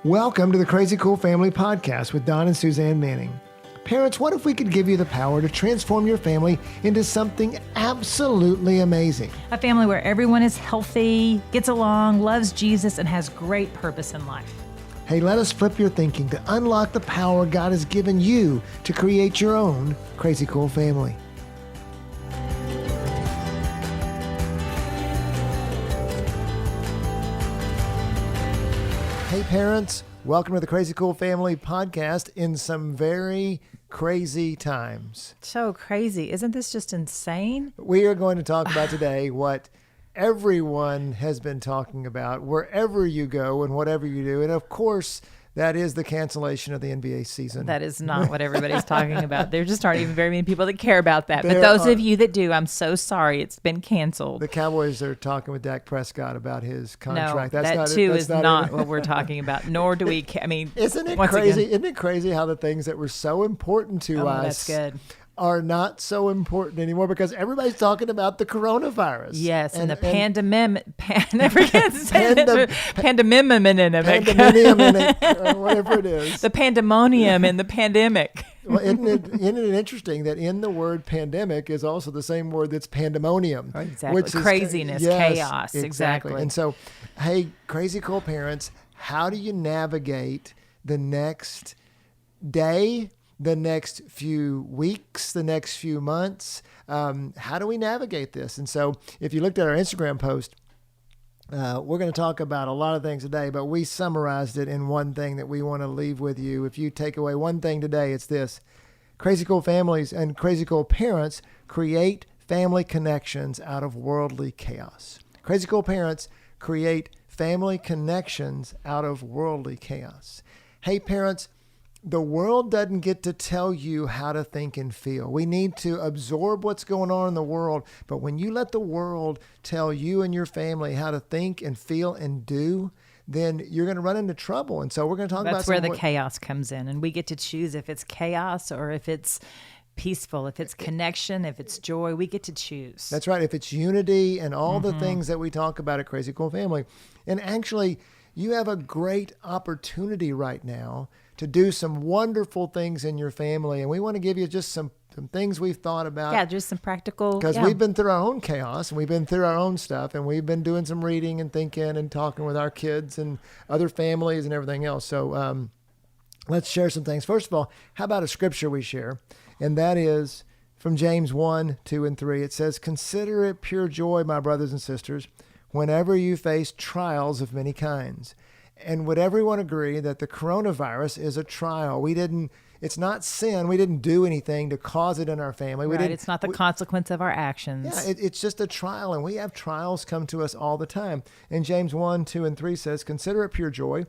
Welcome to the Crazy Cool Family Podcast with Don and Suzanne Manning. Parents, what if we could give you the power to transform your family into something absolutely amazing? A family where everyone is healthy, gets along, loves Jesus, and has great purpose in life. Hey, let us flip your thinking to unlock the power God has given you to create your own Crazy Cool family. Hey parents, welcome to the Crazy Cool Family Podcast in some very crazy times. So crazy. Isn't this just insane? We are going to talk about today what everyone has been talking about wherever you go and whatever you do. And of course, that is the cancellation of the NBA season. That is not what everybody's talking about. There just aren't even very many people that care about that. But those of you that do, I'm so sorry. It's been canceled. The Cowboys are talking with Dak Prescott about his contract. No, That's is not what we're talking about, nor do we I mean, isn't it crazy? Isn't it crazy how the things that were so important to us that's good. are not so important anymore because everybody's talking about the coronavirus. Yes, and the pandemic, whatever it is. The pandemonium and the pandemic. Well, isn't it interesting that in the word pandemic is also the same word that's pandemonium? Exactly. Which craziness, is, yes, chaos. Exactly. And so, hey, Crazy Cool parents, how do you navigate the next day, the next few weeks, the next few months? How do we navigate this? And so if you looked at our Instagram post, we're going to talk about a lot of things today, but we summarized it in one thing that we want to leave with you. If you take away one thing today, it's this: Crazy Cool families and Crazy Cool parents create family connections out of worldly chaos. Crazy Cool parents create family connections out of worldly chaos. Hey, parents, the world doesn't get to tell you how to think and feel. We need to absorb what's going on in the world. But when you let the world tell you and your family how to think and feel and do, then you're going to run into trouble. And so we're going to talk about that's where the chaos comes in. And we get to choose if it's chaos or if it's peaceful, if it's connection, if it's joy. We get to choose. That's right. If it's unity and all the things that we talk about at Crazy Cool Family. And actually, you have a great opportunity right now to do some wonderful things in your family. And we want to give you just some things we've thought about. Yeah, just some practical. Because we've been through our own chaos and we've been through our own stuff. And we've been doing some reading and thinking and talking with our kids and other families and everything else. So let's share some things. First of all, how about a scripture we share? And that is from James 1, 2, and 3. It says, "Consider it pure joy, my brothers and sisters, whenever you face trials of many kinds." And would everyone agree that the coronavirus is a trial? It's not sin. We didn't do anything to cause it in our family. It's not the consequence of our actions. Yeah, it's just a trial, and we have trials come to us all the time. And James 1, 2, and 3 says, "Consider it pure joy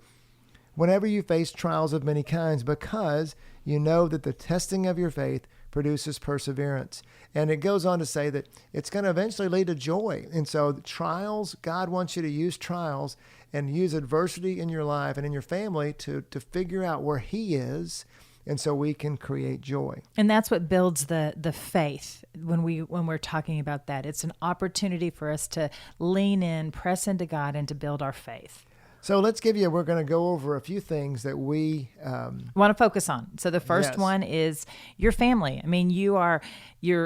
whenever you face trials of many kinds, because you know that the testing of your faith produces perseverance." And it goes on to say that it's going to eventually lead to joy. And so trials, God wants you to use trials and use adversity in your life and in your family to figure out where He is, and so we can create joy. And that's what builds the faith when we're talking about that. It's an opportunity for us to lean in, press into God, and to build our faith. So we're going to go over a few things that we want to focus on. So the first one is your family. I mean, you're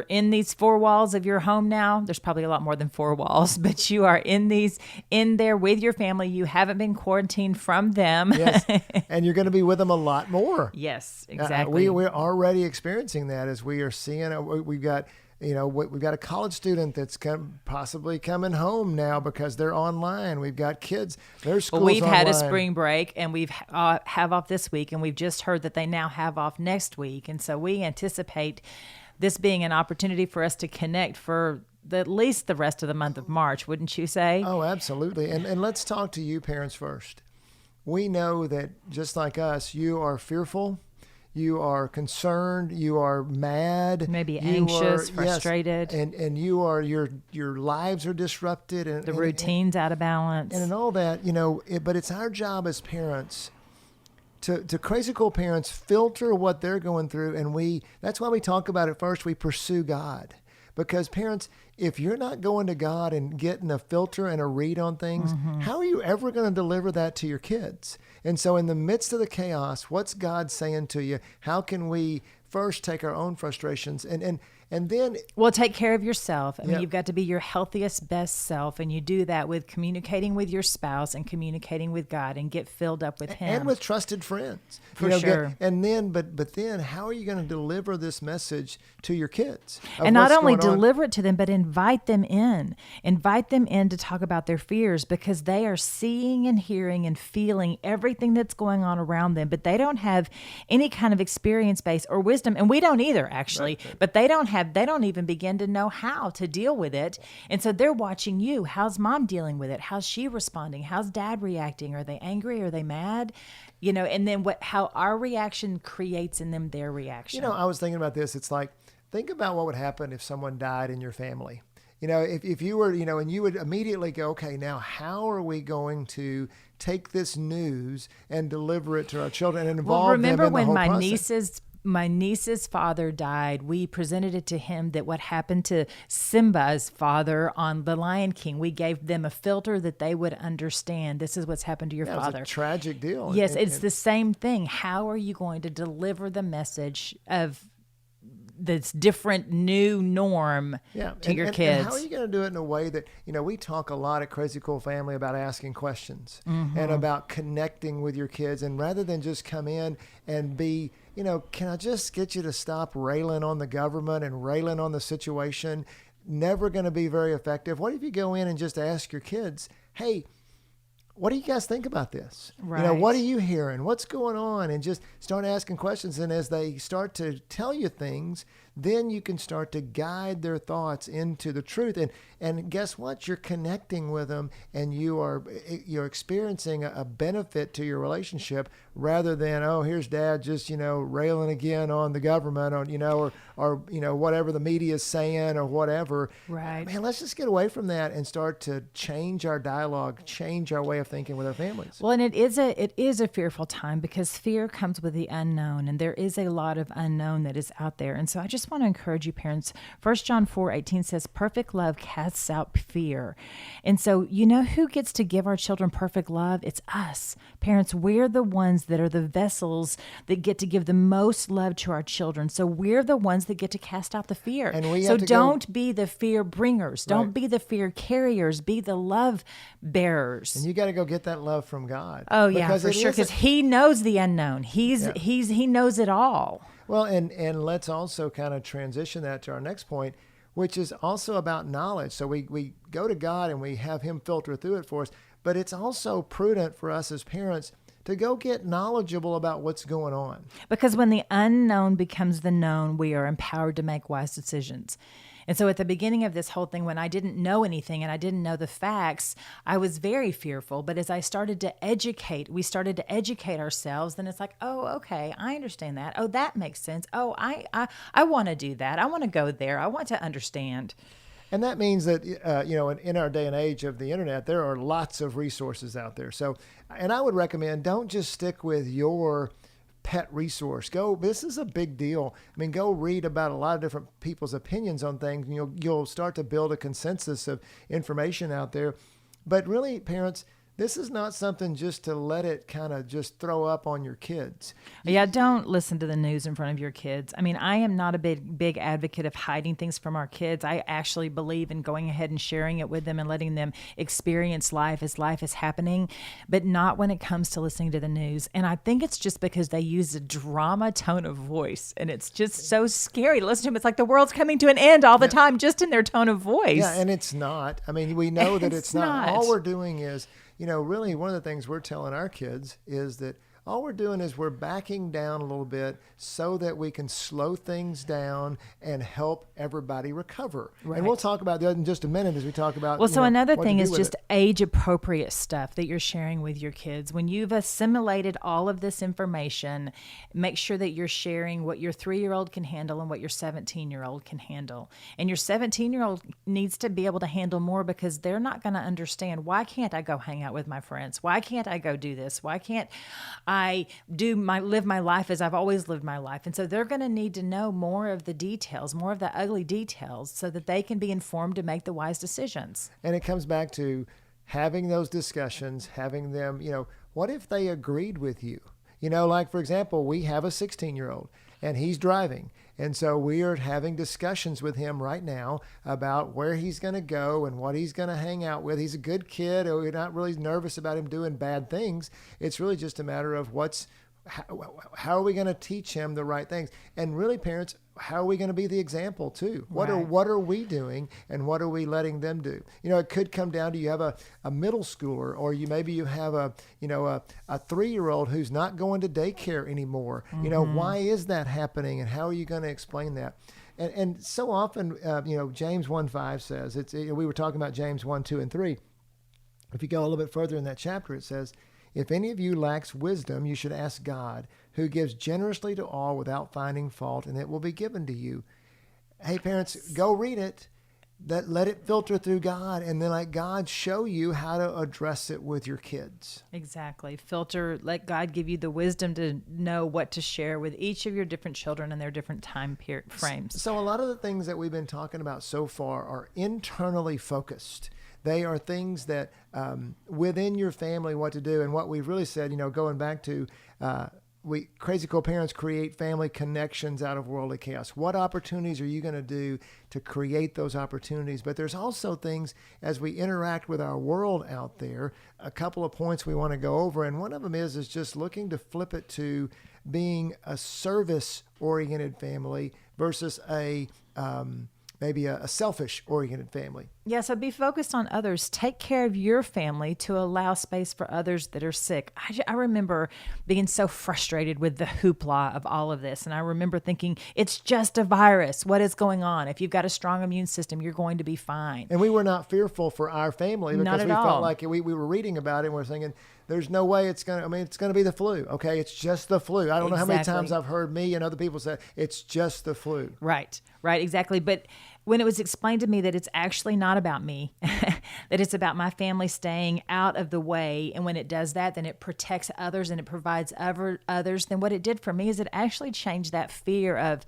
in these four walls of your home now. There's probably a lot more than four walls, but you are in there with your family. You haven't been quarantined from them. Yes, and you're going to be with them a lot more. Yes, exactly. We're already experiencing that as we are seeing. We've got a college student that's possibly coming home now because they're online. We've got kids. Their schools we've online. had a spring break, and we've have off this week, and we've just heard that they now have off next week. And so we anticipate this being an opportunity for us to connect for at least the rest of the month of March, wouldn't you say? Oh, absolutely. And let's talk to you parents first. We know that just like us, you are fearful. You are concerned. You are mad. Maybe anxious, frustrated. Yes, and you are your lives are disrupted, and the routine's out of balance, and all that. But it's our job as parents to Crazy Cool parents filter what they're going through, and that's why we talk about it first. We pursue God. Because parents, if you're not going to God and getting a filter and a read on things, how are you ever going to deliver that to your kids? And so in the midst of the chaos, what's God saying to you? How can we first take our own frustrations and then well, take care of yourself. I mean, Yep. you've got to be your healthiest, best self, and you do that with communicating with your spouse and communicating with God, and get filled up with Him. and with trusted friends. For sure. And then, but then, how are you going to deliver this message to your kids? Of And not what's only going on? deliver it to them, but invite them in. Invite them in to talk about their fears, because they are seeing and hearing and feeling everything that's going on around them, but they don't have any kind of experience base or wisdom. And we don't either, actually, but they don't even begin to know how to deal with it. And so they're watching you. How's mom dealing with it? How's she responding? How's dad reacting? Are they angry? Are they mad? And then how our reaction creates in them their reaction. I was thinking about this. It's like, think about what would happen if someone died in your family. If you were, and you would immediately go, okay, now how are we going to take this news and deliver it to our children and involve remember them in when the whole my process? my niece's father died, we presented it to him that what happened to Simba's father on The Lion King, we gave them a filter that they would understand. This is what's happened to your Yeah, father. it's a tragic deal. Yes, And- it's the same thing. How are you going to deliver the message of this different new norm to your kids? And how are you going to do it in a way that, we talk a lot at Crazy Cool Family about asking questions and about connecting with your kids. And rather than just come in and be, can I just get you to stop railing on the government and railing on the situation? Never going to be very effective. What if you go in and just ask your kids, hey, what do you guys think about this? Right. What are you hearing? What's going on? And just start asking questions. And as they start to tell you things, then you can start to guide their thoughts into the truth. And guess what? You're connecting with them, and you're experiencing a benefit to your relationship rather than, oh, here's dad just, railing again on the government or whatever the media is saying or whatever. Right. Man, let's just get away from that and start to change our dialogue, change our way of thinking with our families. Well, and it is a fearful time, because fear comes with the unknown, and there is a lot of unknown that is out there. And so I just want to encourage you, parents. 1 John 4:18 says, perfect love casts out fear. And so, who gets to give our children perfect love? It's us. Parents, we're the ones that are the vessels that get to give the most love to our children. So we're the ones that get to cast out the fear. And we so have to don't be the fear bringers. Don't Right. be the fear carriers. Be the love bearers. And you got to go get that love from God. Oh yeah, Because for it sure. is Because He knows the unknown. He knows it all. Well, and let's also kind of transition that to our next point, which is also about knowledge. So we go to God and we have Him filter through it for us, but it's also prudent for us as parents to go get knowledgeable about what's going on. Because when the unknown becomes the known, we are empowered to make wise decisions. And so at the beginning of this whole thing, when I didn't know anything and I didn't know the facts, I was very fearful. But as I started to we started to educate ourselves, then it's like, oh, okay, I understand that. Oh, that makes sense. Oh, I want to do that. I want to go there. I want to understand. And that means that, in our day and age of the internet, there are lots of resources out there. So, and I would recommend, don't just stick with your pet resource. This is a big deal. I mean, go read about a lot of different people's opinions on things, and you'll start to build a consensus of information out there. But really, parents, this is not something just to let it kind of just throw up on your kids. Yeah, don't listen to the news in front of your kids. I mean, I am not a big advocate of hiding things from our kids. I actually believe in going ahead and sharing it with them and letting them experience life is happening, but not when it comes to listening to the news. And I think it's just because they use a drama tone of voice, and it's just so scary to listen to them. It's like the world's coming to an end all the time, just in their tone of voice. Yeah, and it's not. I mean, we know that it's not. not. All we're doing is, really one of the things we're telling our kids is that all we're doing is we're backing down a little bit so that we can slow things down and help everybody recover. Right. And we'll talk about that in just a minute as we talk about. Well, so another what to thing do is with just it. age appropriate stuff that you're sharing with your kids. When you've assimilated all of this information, make sure that you're sharing what your 3-year-old can handle and what your 17-year-old can handle. And your 17-year-old needs to be able to handle more, because they're not going to understand, why can't I go hang out with my friends? Why can't I go do this? Why can't I live my life as I've always lived my life. And so they're going to need to know more of the details, more of the ugly details, so that they can be informed to make the wise decisions. And it comes back to having those discussions, having them, what if they agreed with you? Like, for example, we have a 16-year-old and he's driving. And so we are having discussions with him right now about where he's going to go and what he's going to hang out with. He's a good kid. We're not really nervous about him doing bad things. It's really just a matter of how are we going to teach him the right things? And really, parents, how are we going to be the example too? What are we doing, and what are we letting them do? It could come down to you have a middle schooler, or maybe you have a 3-year-old who's not going to daycare anymore. Why is that happening, and how are you going to explain that? And so often, James 1:5 says we were talking about James 1, 2, and 3. If you go a little bit further in that chapter, it says, if any of you lacks wisdom, you should ask God, who gives generously to all without finding fault, and it will be given to you. Hey, parents, go read it. Let it filter through God, and then let God show you how to address it with your kids. Exactly. Filter, let God give you the wisdom to know what to share with each of your different children and their different time frames. So a lot of the things that we've been talking about so far are internally focused. They are things that within your family, what to do. And what we've really said, going back to Crazy Cool Parents create family connections out of worldly chaos. What opportunities are you going to do to create those opportunities? But there's also things as we interact with our world out there, a couple of points we want to go over. And one of them is just looking to flip it to being a service-oriented family versus maybe a selfish-oriented family. Yeah, so be focused on others. Take care of your family to allow space for others that are sick. I remember being so frustrated with the hoopla of all of this. And I remember thinking, it's just a virus. What is going on? If you've got a strong immune system, you're going to be fine. And we were not fearful for our family because we all. felt like we were reading about it and we're thinking, there's no way it's going to be the flu. Okay, it's just the flu. I don't know how many times I've heard me and other people say, it's just the flu. Right, exactly. But when it was explained to me that it's actually not about me, that it's about my family staying out of the way, and when it does that, then it protects others and it provides others, then what it did for me is it actually changed that fear of,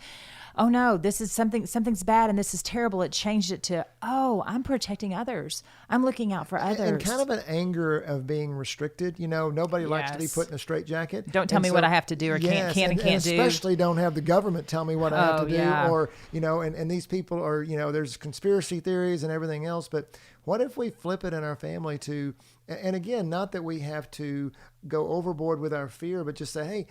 oh no, this is something's bad and this is terrible. It changed it to, oh, I'm protecting others. I'm looking out for others. And kind of an anger of being restricted. Nobody likes to be put in a straitjacket. Don't tell me what I have to do or can and can't do. Especially don't have the government tell me what I have to do. Yeah. Or, and these people are, there's conspiracy theories and everything else. But what if we flip it in our family to, and again, not that we have to go overboard with our fear, but just say, hey,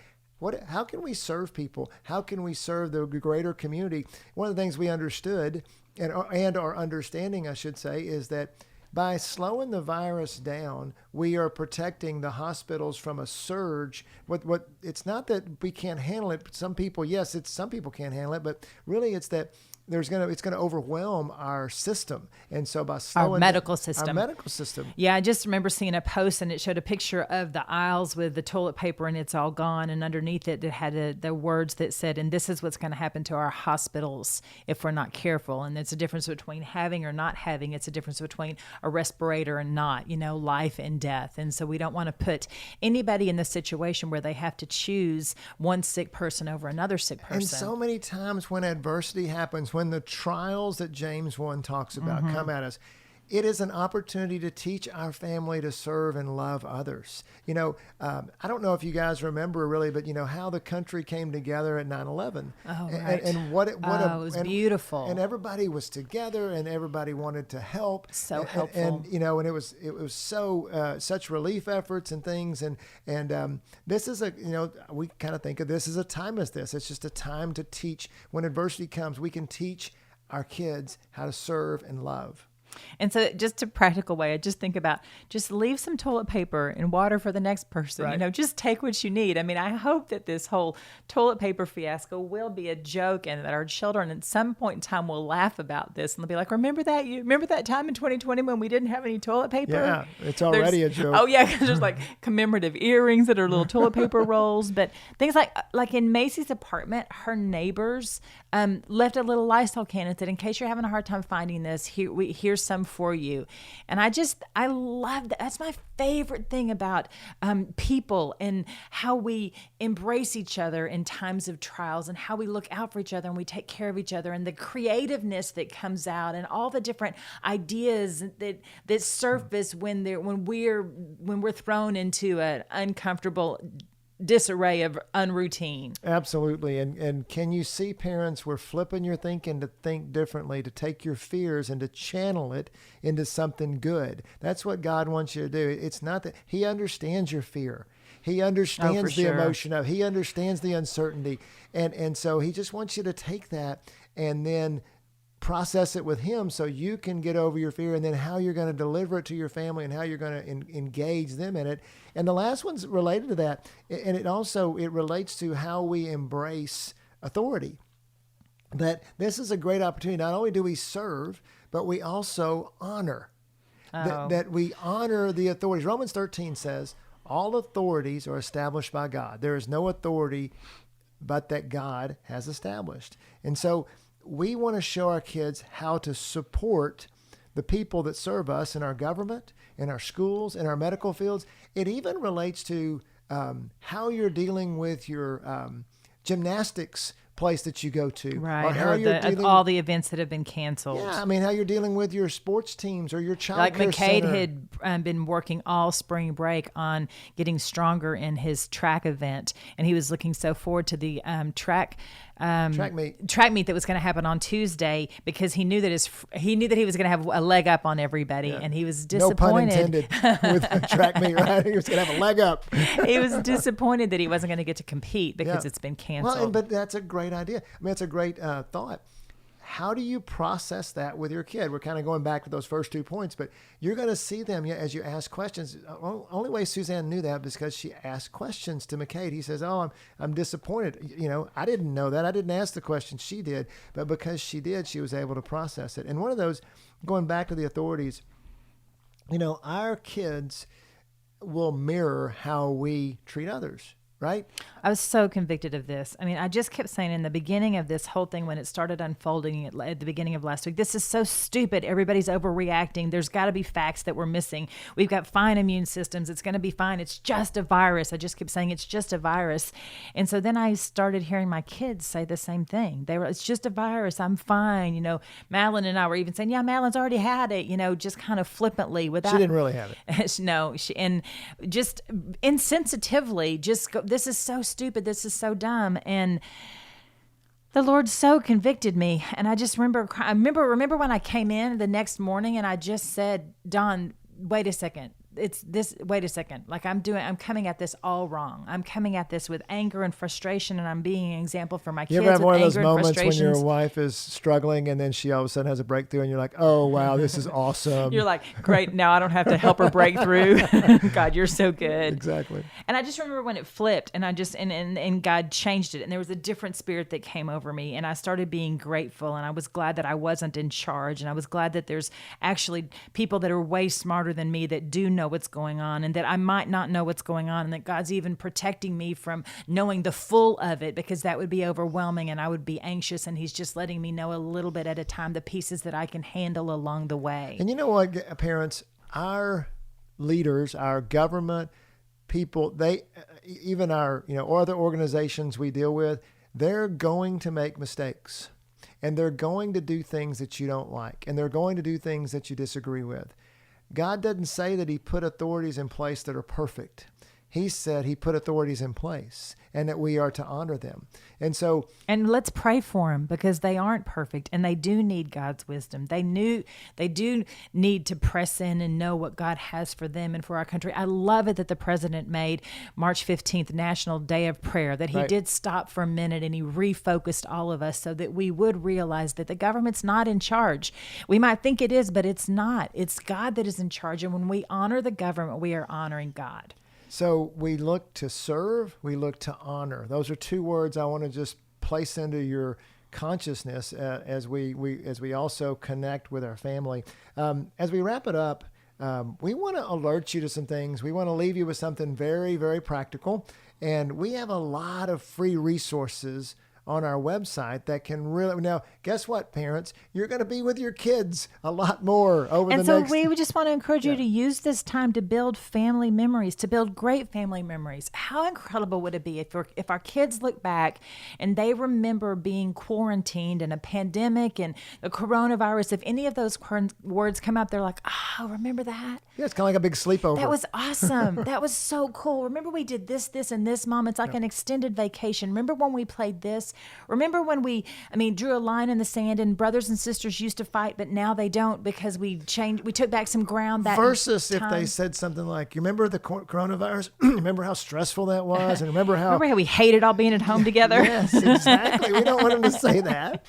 how can we serve people? How can we serve the greater community? One of the things we understood and our understanding, I should say, is that by slowing the virus down, we are protecting the hospitals from a surge. What it's not that we can't handle it, but some people can't handle it, but really it's that it's going to overwhelm our system. And so by slowing our medical system. Yeah, I just remember seeing a post and it showed a picture of the aisles with the toilet paper and it's all gone. And underneath it had the words that said, and this is what's going to happen to our hospitals if we're not careful. And it's a difference between having or not having. It's a difference between a respirator and not, life and death. And so we don't want to put anybody in the situation where they have to choose one sick person over another sick person. And so many times when adversity happens, when the trials that James 1 talks about come at us, it is an opportunity to teach our family to serve and love others. I don't know if you guys remember really, but how the country came together at 9/11. Oh, right. And what it was beautiful. And everybody was together and everybody wanted to help. So helpful. And it was so such relief efforts and things. And this is we kind of think of this as a time as this. It's just a time to teach. When adversity comes, we can teach our kids how to serve and love. And so just a practical way, I just think about just leave some toilet paper and water for the next person. Right. Just take what you need. I mean, I hope that this whole toilet paper fiasco will be a joke and that our children at some point in time will laugh about this and they'll be like, remember that time in 2020 when we didn't have any toilet paper? Yeah, it's already a joke. Oh yeah, because there's like commemorative earrings that are little toilet paper rolls. But things like in Macy's apartment, her neighbors left a little Lysol can and said, in case you're having a hard time finding this, here's some for you. And I love that. That's my favorite thing about people and how we embrace each other in times of trials and how we look out for each other and we take care of each other and the creativeness that comes out and all the different ideas that surface when we're thrown into an uncomfortable disarray of unroutine. Absolutely. And can you see, parents, we're flipping your thinking to think differently, to take your fears and to channel it into something good. That's what God wants you to do. It's not that He understands your fear. He understands the emotion of, He understands the uncertainty. And so He just wants you to take that and then process it with Him so you can get over your fear, and then how you're going to deliver it to your family and how you're going to engage them in it. And the last one's related to that, and it relates to how we embrace authority. That this is a great opportunity. Not only do we serve, but we also honor. That we honor the authorities. Romans 13 says, all authorities are established by God. There is no authority but that God has established. And so we want to show our kids how to support the people that serve us in our government, in our schools, in our medical fields. It even relates to how you're dealing with your gymnastics place that you go to. Right. Or how you're dealing all the events that have been canceled. Yeah, I mean, how you're dealing with your sports teams or your child like care McCade center. had been working all spring break on getting stronger in his track event, and he was looking so forward to the track meet that was going to happen on Tuesday because he knew that he was going to have a leg up on everybody, and he was disappointed. No pun intended with track meet, right? He was going to have a leg up. He was disappointed that he wasn't going to get to compete because it's been canceled. Well, but that's a great idea. I mean, it's a great thought. How do you process that with your kid? We're kind of going back to those first 2 points, but you're going to see them as you ask questions. Only way Suzanne knew that was because she asked questions to McCade. He says, "Oh, I'm disappointed. I didn't know that. I didn't ask the question. She did, but because she did, she was able to process it." And one of those, going back to the authorities, our kids will mirror how we treat others. Right? I was so convicted of this. I mean, I just kept saying in the beginning of this whole thing, when it started unfolding at the beginning of last week, this is so stupid. Everybody's overreacting. There's got to be facts that we're missing. We've got fine immune systems. It's going to be fine. It's just a virus. I just kept saying it's just a virus. And so then I started hearing my kids say the same thing. It's just a virus. I'm fine. Madeline and I were even saying, yeah, Madeline's already had it, just kind of flippantly without. She didn't really have it. No. And just insensitively just go, this is so stupid. This is so dumb. And the Lord so convicted me. And I just remember when I came in the next morning and I just said, Don, wait a second. Wait a second. Like I'm coming at this all wrong. I'm coming at this with anger and frustration, and I'm being an example for my kids. You ever have one of those moments when your wife is struggling and then she all of a sudden has a breakthrough and you're like, oh, wow, this is awesome. You're like, great, now I don't have to help her break through. God, you're so good. Exactly. And I just remember when it flipped and and God changed it, and there was a different spirit that came over me, and I started being grateful, and I was glad that I wasn't in charge, and I was glad that there's actually people that are way smarter than me that do know what's going on, and that I might not know what's going on, and that God's even protecting me from knowing the full of it, because that would be overwhelming and I would be anxious, and He's just letting me know a little bit at a time the pieces that I can handle along the way. And you know what, parents, our leaders, our government people, even our or other organizations we deal with, they're going to make mistakes, and they're going to do things that you don't like, and they're going to do things that you disagree with. God doesn't say that He put authorities in place that are perfect. He said He put authorities in place and that we are to honor them. And let's pray for them, because they aren't perfect and they do need God's wisdom. They do need to press in and know what God has for them and for our country. I love it that the president made March 15th National Day of Prayer, that he did stop for a minute and he refocused all of us so that we would realize that the government's not in charge. We might think it is, but it's not. It's God that is in charge. And when we honor the government, we are honoring God. So we look to serve, we look to honor. Those are two words I want to just place into your consciousness as we also connect with our family. As we wrap it up, we want to alert you to some things. We want to leave you with something very, very practical. And we have a lot of free resources on our website that can really, now, guess what, parents? You're going to be with your kids a lot more over the And so next. we would just want to encourage you to use this time to build family memories, to build great family memories. How incredible would it be if our kids look back and they remember being quarantined and a pandemic and the coronavirus? If any of those words come up, they're like, oh, remember that? Yeah, it's kind of like a big sleepover. That was awesome. That was so cool. Remember we did this, and this, Mom? It's like an extended vacation. Remember when we played this? Remember when we drew a line in the sand and brothers and sisters used to fight, but now they don't because we took back some ground that Versus time. If they said something like, you remember the coronavirus? Remember how stressful that was? And remember how we hated all being at home together? Yes, exactly. We don't want them to say that.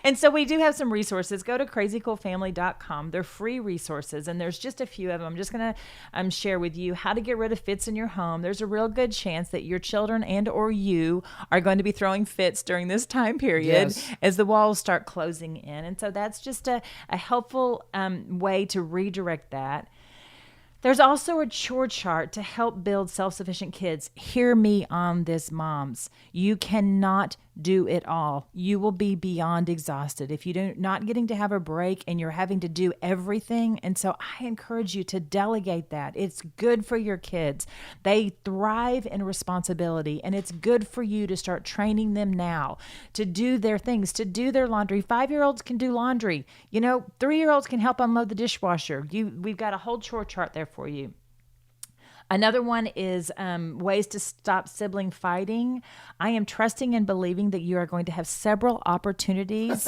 And so we do have some resources. Go to crazycoolfamily.com. They're free resources, and there's just a few of them. I'm just going to share with you how to get rid of fits in your home. There's a real good chance that your children and or you are going to be throwing fits during this time period as the walls start closing in. And so that's just a helpful way to redirect that. There's also a chore chart to help build self-sufficient kids. Hear me on this, moms. You cannot do it all. You will be beyond exhausted if you're not getting to have a break and you're having to do everything. And so I encourage you to delegate that. It's good for your kids. They thrive in responsibility, and it's good for you to start training them now to do their things, to do their laundry. 5-year-olds can do laundry. 3-year-olds can help unload the dishwasher. We've got a whole chore chart there for you. Another one is ways to stop sibling fighting. I am trusting and believing that you are going to have several opportunities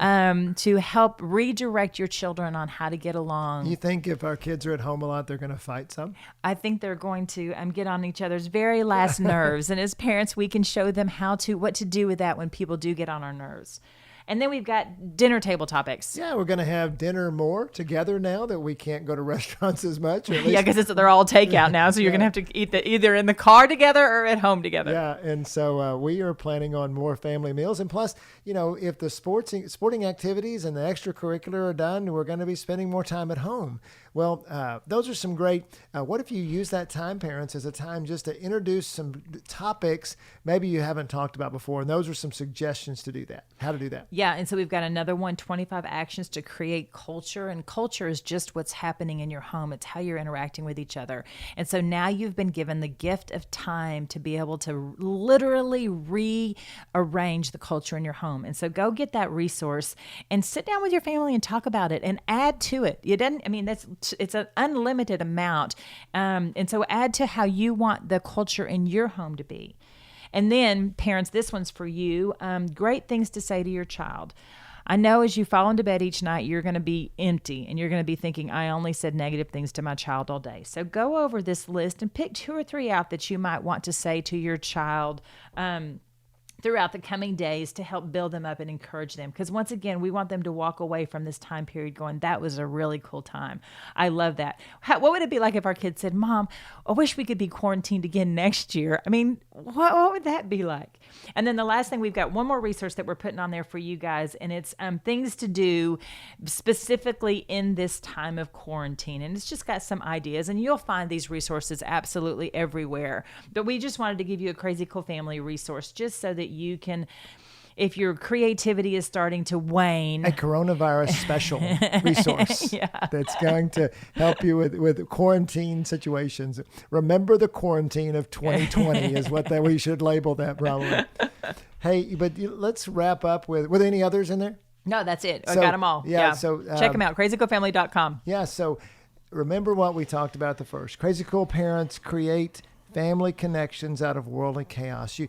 to help redirect your children on how to get along. You think if our kids are at home a lot, they're going to fight some? I think they're going to get on each other's very last nerves. And as parents, we can show them what to do with that when people do get on our nerves. And then we've got dinner table topics. Yeah, we're going to have dinner more together now that we can't go to restaurants as much. Or at least... Yeah, because they're all takeout now, so you're going to have to eat either in the car together or at home together. Yeah, and so we are planning on more family meals. And plus, if the sporting activities and the extracurricular are done, we're going to be spending more time at home. Well, those are some great, what if you use that time, parents, as a time just to introduce some topics maybe you haven't talked about before? And those are some suggestions to do that, how to do that. Yeah, and so we've got another one, 25 actions to create culture. And culture is just what's happening in your home. It's how you're interacting with each other. And so now you've been given the gift of time to be able to literally rearrange the culture in your home. And so go get that resource and sit down with your family and talk about it and add to it. It's an unlimited amount. And so add to how you want the culture in your home to be. And then, parents, this one's for you. Great things to say to your child. I know as you fall into bed each night, you're going to be empty and you're going to be thinking, I only said negative things to my child all day. So go over this list and pick 2 or 3 out that you might want to say to your child throughout the coming days to help build them up and encourage them. Because once again, we want them to walk away from this time period going, that was a really cool time. I love that. What would it be like if our kids said, Mom, I wish we could be quarantined again next year? I mean, what would that be like? And then the last thing, we've got one more resource that we're putting on there for you guys, and it's things to do specifically in this time of quarantine. And it's just got some ideas, and you'll find these resources absolutely everywhere. But we just wanted to give you a Crazy Cool Family resource just so that you can, if your creativity is starting to wane, a coronavirus special resource that's going to help you with quarantine situations. Remember the quarantine of 2020 is what we should label that probably. Hey, but let's wrap up with any others in there? No, that's it. I got them all. Yeah. So check them out. crazycoolfamily.com. Yeah. So remember what we talked about the first. Crazy Cool parents create family connections out of worldly chaos.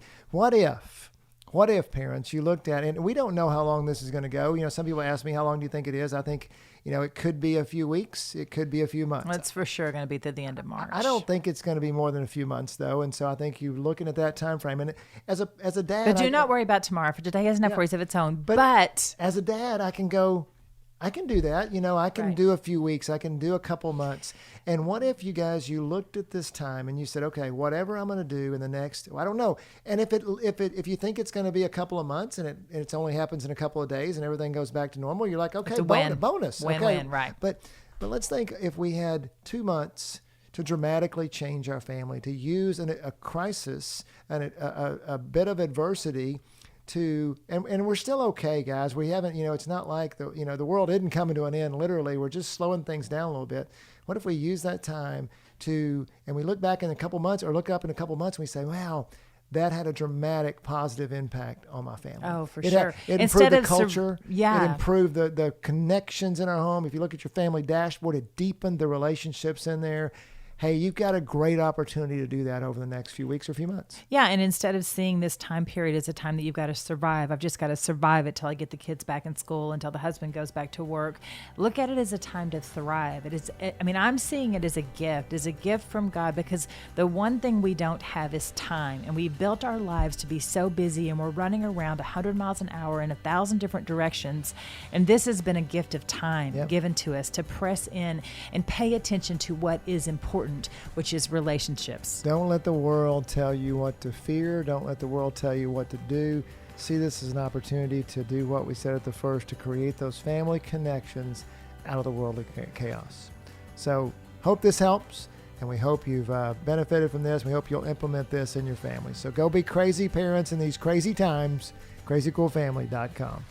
What if, parents, you looked at it, and we don't know how long this is going to go. Some people ask me, how long do you think it is? I think, it could be a few weeks. It could be a few months. It's for sure going to be through the end of March. I don't think it's going to be more than a few months, though. And so I think you're looking at that time frame. And as a dad... But do not worry about tomorrow, for today has enough worries of its own. But as a dad, I can do that. I can do a few weeks. I can do a couple months. And what if you looked at this time and you said, okay, whatever I'm going to do in the next, I don't know. And if you think it's going to be a couple of months and it only happens in a couple of days and everything goes back to normal, you're like, okay, it's a win. Bonus. Win-win, right. But let's think if we had 2 months to dramatically change our family, to use a crisis and a bit of adversity to, and we're still okay, guys. We haven't, it's not like the world isn't coming to an end. Literally, we're just slowing things down a little bit. What if we use that time and we look back in a couple months or look up in a couple months and we say, wow, that had a dramatic positive impact on my family. Oh, for sure. It improved the culture. It improved the connections in our home. If you look at your family dashboard, it deepened the relationships in there. Hey, you've got a great opportunity to do that over the next few weeks or few months. Yeah, and instead of seeing this time period as a time that you've got to survive, I've just got to survive it till I get the kids back in school, until the husband goes back to work. Look at it as a time to thrive. I'm seeing it as a gift from God, because the one thing we don't have is time, and we've built our lives to be so busy, and we're running around 100 miles an hour in 1,000 different directions, and this has been a gift of time given to us to press in and pay attention to what is important, which is relationships. Don't let the world tell you what to fear. Don't let the world tell you what to do. See this as an opportunity to do what we said at the first, to create those family connections out of the world of chaos. So hope this helps, and we hope you've benefited from this. We hope you'll implement this in your family. So go be crazy parents in these crazy times. crazycoolfamily.com.